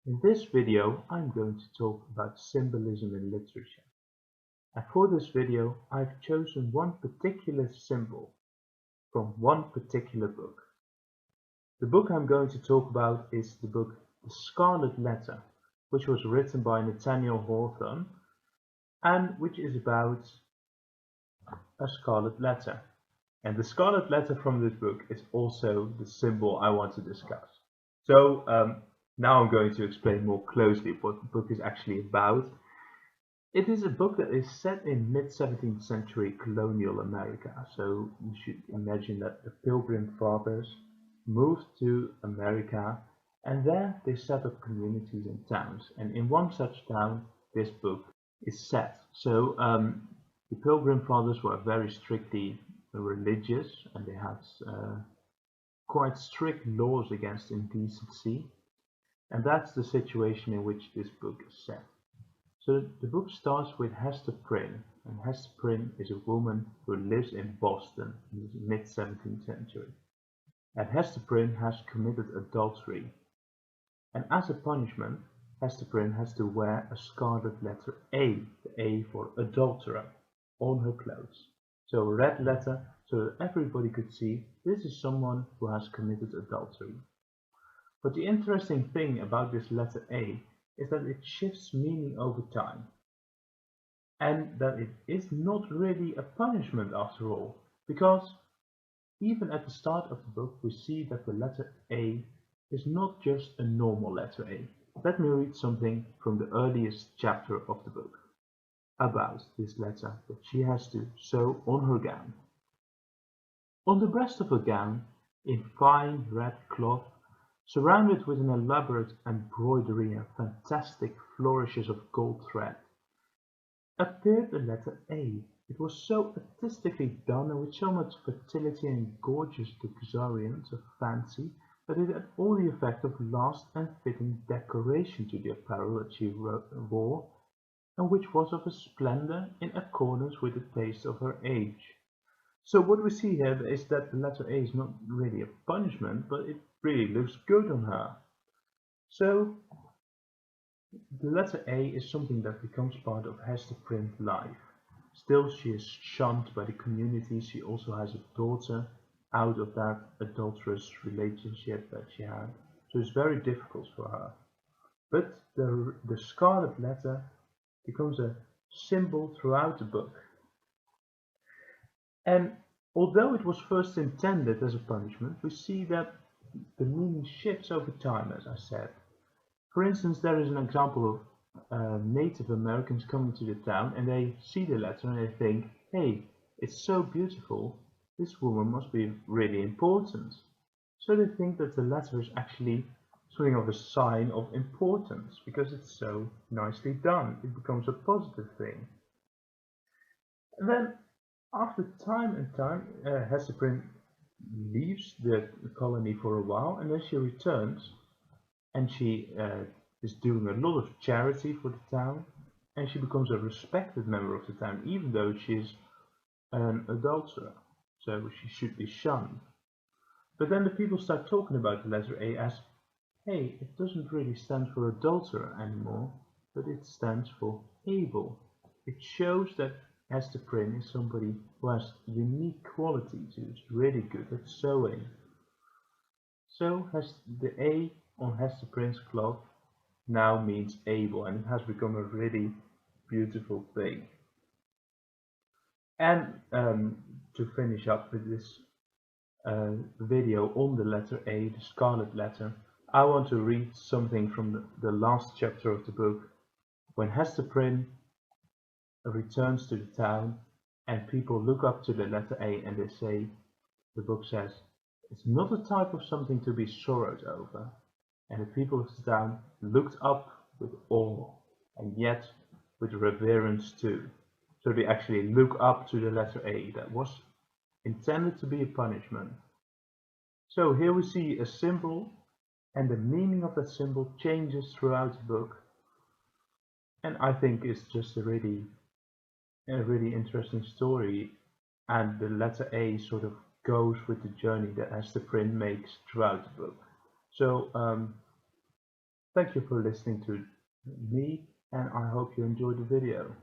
In this video, I'm going to talk about symbolism in literature. And for this video, I've chosen one particular symbol from one particular book. The book I'm going to talk about is the book The Scarlet Letter, which was written by Nathaniel Hawthorne and which is about a scarlet letter. And the scarlet letter from this book is also the symbol I want to discuss. So now I'm going to explain more closely what the book is actually about. It is a book that is set in mid-17th century colonial America. So you should imagine that the Pilgrim Fathers moved to America and there they set up communities and towns. And in one such town, this book is set. So the Pilgrim Fathers were very strictly religious and they had quite strict laws against indecency. And that's the situation in which this book is set. So the book starts with Hester Prynne, and Hester Prynne is a woman who lives in Boston in the mid-17th century. And Hester Prynne has committed adultery, and as a punishment, Hester Prynne has to wear a scarlet letter A, the A for adulterer, on her clothes. So a red letter so that everybody could see this is someone who has committed adultery. But the interesting thing about this letter A is that it shifts meaning over time, and that it is not really a punishment after all, because even at the start of the book we see that the letter A is not just a normal letter A. Let me read something from the earliest chapter of the book about this letter that she has to sew on her gown. On the breast of her gown, in fine red cloth, surrounded with an elaborate embroidery and fantastic flourishes of gold thread, appeared the letter A. It was so artistically done and with so much fertility and gorgeous luxuriance of fancy that it had all the effect of last and fitting decoration to the apparel that she wore, and which was of a splendour in accordance with the taste of her age. So what we see here is that the letter A is not really a punishment, but it really looks good on her. So the letter A is something that becomes part of Hester Prynne's life. Still, she is shunned by the community. She also has a daughter out of that adulterous relationship that she had. So it's very difficult for her. But the scarlet letter becomes a symbol throughout the book. And although it was first intended as a punishment, we see that the meaning shifts over time, as I said. For instance, there is an example of Native Americans coming to the town and they see the letter and they think, hey, it's so beautiful, this woman must be really important. So they think that the letter is actually something of a sign of importance because it's so nicely done. It becomes a positive thing. And then after time and time, Hester Prynne leaves the colony for a while and then she returns and she is doing a lot of charity for the town and she becomes a respected member of the town even though she's an adulterer, so she should be shunned. But then the people start talking about the letter A as, hey, it doesn't really stand for adulterer anymore, but it stands for able. It shows that Hester Prynne is somebody who has unique qualities, who's really good at sewing. So has the A on Hester Prynne's cloth now means able, and it has become a really beautiful thing. And to finish up with this video on the letter A, the scarlet letter, I want to read something from the last chapter of the book, when Hester Prynne returns to the town and people look up to the letter A and they say, the book says, it's not a type of something to be sorrowed over. And the people of the town looked up with awe and yet with reverence too. So they actually look up to the letter A that was intended to be a punishment. So here we see a symbol and the meaning of that symbol changes throughout the book. And I think it's just a really interesting story, and the letter A sort of goes with the journey that Hester Prynne makes throughout the book. So Thank you for listening to me, and I hope you enjoyed the video.